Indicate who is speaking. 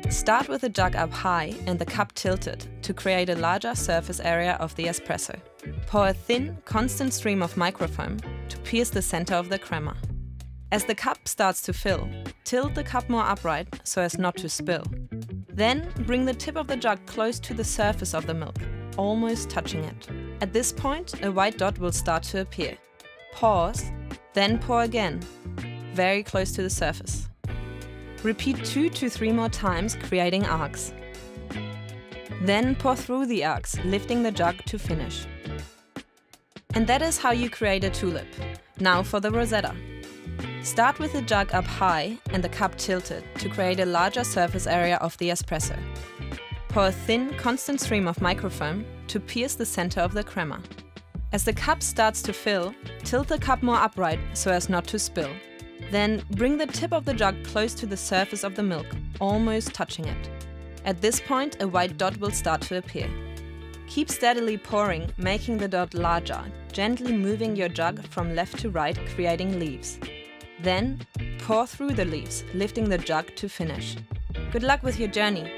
Speaker 1: Start with the jug up high and the cup tilted to create a larger surface area of the espresso. Pour a thin, constant stream of microfoam to pierce the center of the crema. As the cup starts to fill, tilt the cup more upright so as not to spill. Then bring the tip of the jug close to the surface of the milk, almost touching it. At this point, a white dot will start to appear. Pause, then pour again, very close to the surface. Repeat 2 to 3 more times, creating arcs. Then pour through the arcs, lifting the jug to finish. And that is how you create a tulip. Now for the rosetta. Start with the jug up high and the cup tilted to create a larger surface area of the espresso. Pour a thin, constant stream of microfoam to pierce the center of the crema. As the cup starts to fill, tilt the cup more upright so as not to spill. Then bring the tip of the jug close to the surface of the milk, almost touching it. At this point, a white dot will start to appear. Keep steadily pouring, making the dot larger, gently moving your jug from left to right, creating leaves. Then, pour through the leaves, lifting the jug to finish. Good luck with your journey!